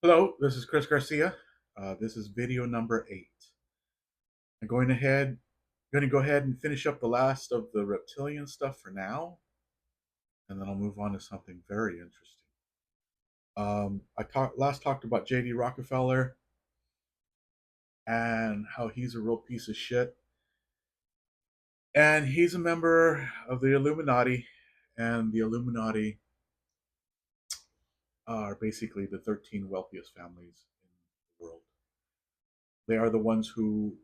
Hello, this is Chris Garcia. This is video number 8. Going to go ahead and finish up the last of the reptilian stuff for now, and then I'll move on to something very interesting. I talked about J.D. Rockefeller and how he's a real piece of shit, and he's a member of the Illuminati, and the Illuminati are basically the 13 wealthiest families in the world. They are the ones who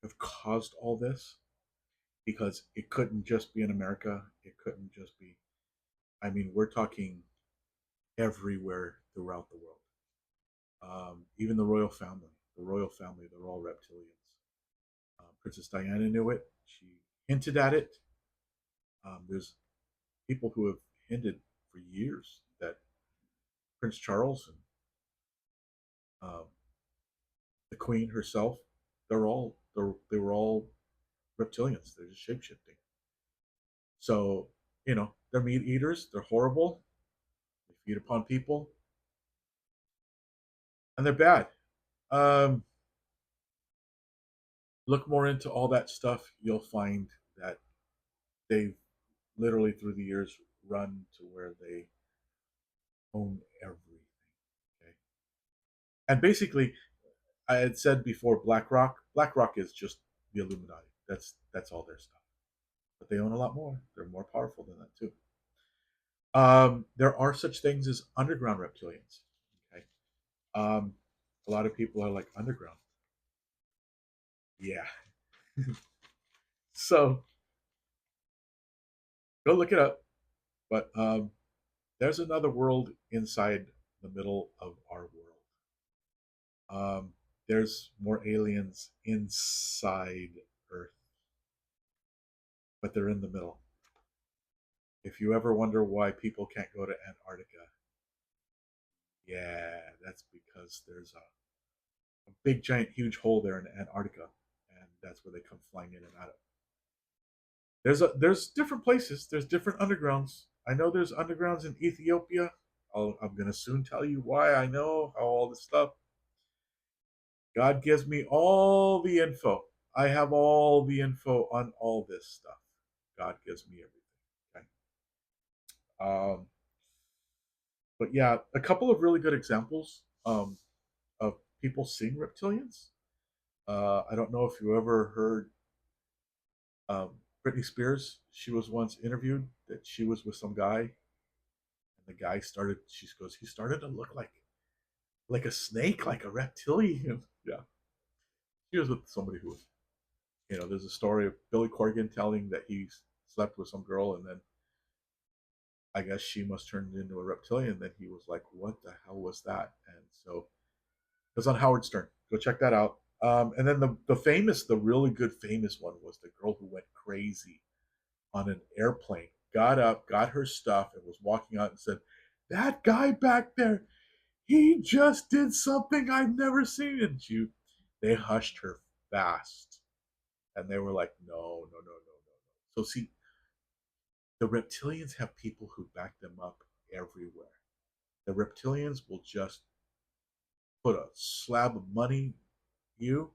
have caused all this because it couldn't just be in America. It couldn't just be. I mean, we're talking everywhere throughout the world. Even the royal family. The royal family, they're all reptilians. Princess Diana knew it. She hinted at it. There's people who have hinted for years that Prince Charles and um, the Queen herself, they were all reptilians. They're just shape shifting. So they're meat eaters. They're horrible. They feed upon people, and they're bad. Um, look more into all that stuff. You'll find that they've literally through the years run to where they own everything. Okay, and basically, I had said before, BlackRock. BlackRock is just the Illuminati. That's all their stuff. But they own a lot more. They're more powerful than that too. There are such things as underground reptilians. Okay, um, a lot of people are like underground. Yeah. So go look it up. But there's another world inside the middle of our world. There's more aliens inside Earth, but they're in the middle. If you ever wonder why people can't go to Antarctica, yeah, that's because there's a big, giant, huge hole there in Antarctica, and that's where they come flying in and out of. There's different places. There's different undergrounds. I know there's undergrounds in Ethiopia. I'm gonna soon tell you why I know how all this stuff. God gives me all the info. I have all the info on all this stuff. God gives me everything. Okay. But yeah, a couple of really good examples of people seeing reptilians. I don't know if you ever heard Britney Spears. She was once interviewed that she was with some guy, and the guy started. She goes, he started to look like a snake, like a reptilian. Yeah, she was with somebody who was. There's a story of Billy Corgan telling that he slept with some girl, and then I guess she must turn into a reptilian. Then he was like, "What the hell was that?" And so it was on Howard Stern. Go check that out. And then the really good famous one was the girl who went crazy on an airplane, got up, got her stuff, and was walking out and said, "That guy back there, he just did something I've never seen." And they hushed her fast, and they were like, "No, no, no, no, no, no." So see, the reptilians have people who back them up everywhere. The reptilians will just put a slab of money you,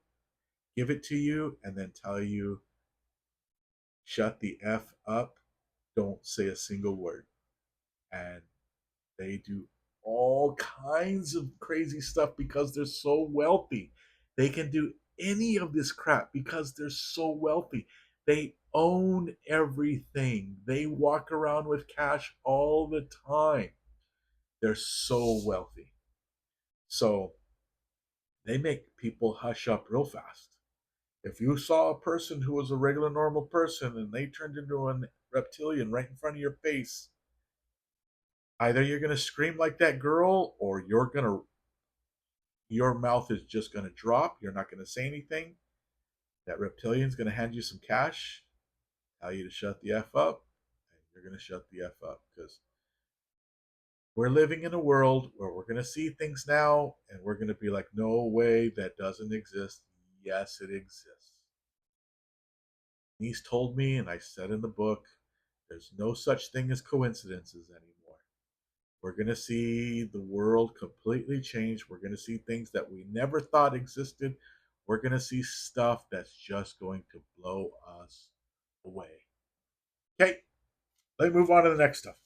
give it to you, and then tell you, shut the F up, don't say a single word. And they do all kinds of crazy stuff because they're so wealthy. They can do any of this crap because they're so wealthy. They own everything. They walk around with cash all the time. They're so wealthy. So they make people hush up real fast. If you saw a person who was a regular normal person and they turned into a reptilian right in front of your face, either you're going to scream like that girl or your mouth is just going to drop. You're not going to say anything. That reptilian's going to hand you some cash, tell you to shut the F up, and you're going to shut the F up because we're living in a world where we're going to see things now and we're going to be like, no way, that doesn't exist. Yes, it exists. Niece told me, and I said in the book, there's no such thing as coincidences anymore. We're going to see the world completely change. We're going to see things that we never thought existed. We're going to see stuff that's just going to blow us away. Okay, let me move on to the next stuff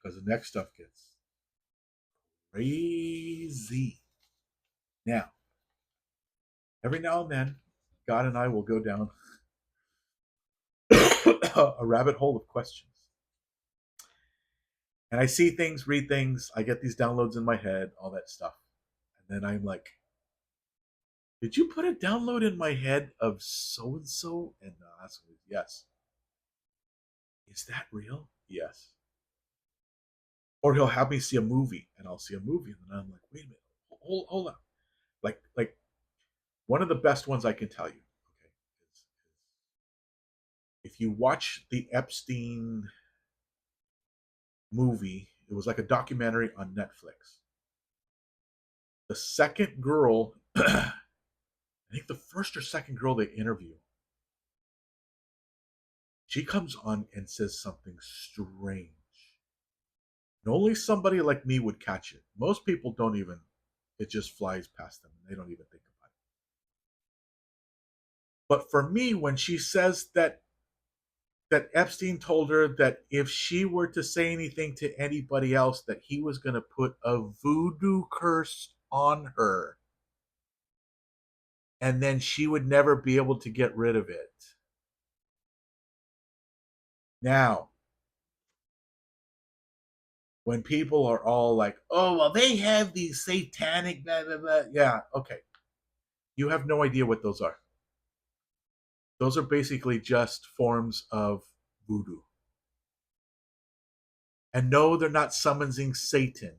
because the next stuff gets crazy. Now, every now and then, God and I will go down a rabbit hole of questions. And I see things, read things, I get these downloads in my head, all that stuff. And then I'm like, did you put a download in my head of so and so? And that's yes. Is that real? Yes. Or he'll have me see a movie, and I'll see a movie, and then I'm like, wait a minute, hold on. Like one of the best ones I can tell you. Okay, is if you watch the Epstein movie, it was like a documentary on Netflix. The second girl, I think the first or second girl they interview, she comes on and says something strange. And only somebody like me would catch it. Most people don't even, it just flies past them. They don't even think about it. But for me, when she says that Epstein told her that if she were to say anything to anybody else, that he was going to put a voodoo curse on her, and then she would never be able to get rid of it. Now, when people are all like, oh, well, they have these satanic, blah, blah, blah. Yeah, okay. You have no idea what those are. Those are basically just forms of voodoo. And no, they're not summoning Satan.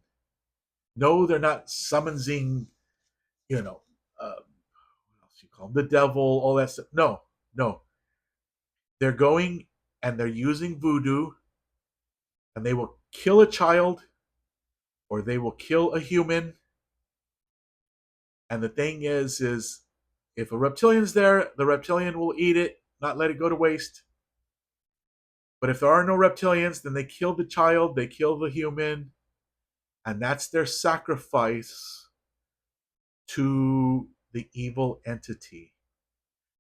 No, they're not summoning, you know, what else you call them? The devil, all that stuff. No, no. They're going and they're using voodoo, and they will kill a child or they will kill a human. And the thing is if a reptilian's there, the reptilian will eat it, not let it go to waste. But if there are no reptilians, then they kill the child, they kill the human, and that's their sacrifice to the evil entity.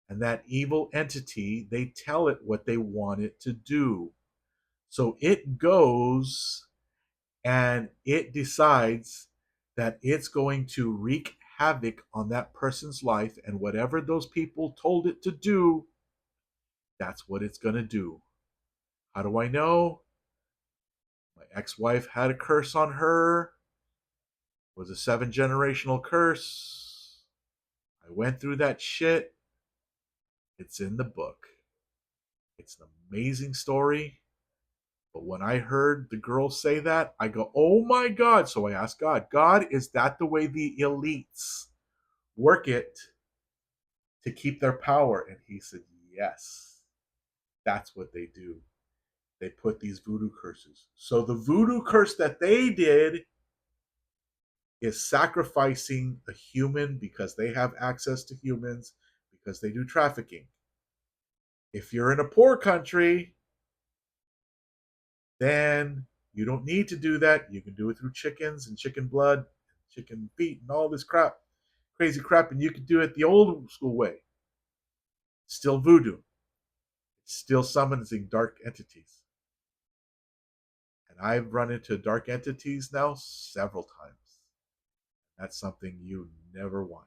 And that evil entity, they tell it what they want it to do. So it goes and it decides that it's going to wreak havoc on that person's life, and whatever those people told it to do, that's what it's going to do. How do I know? My ex-wife had a curse on her. It was a 7-generational curse. I went through that shit. It's in the book. It's an amazing story. But when I heard the girl say that, I go, oh my God. So I asked God, God, is that the way the elites work it to keep their power? And he said, yes, that's what they do. They put these voodoo curses. So the voodoo curse that they did is sacrificing a human because they have access to humans, because they do trafficking. If you're in a poor country, then you don't need to do that. You can do it through chickens and chicken blood, chicken feet, and all this crap, crazy crap, and you can do it the old school way. Still voodoo. It's still summoning dark entities. And I've run into dark entities now several times. That's something you never want.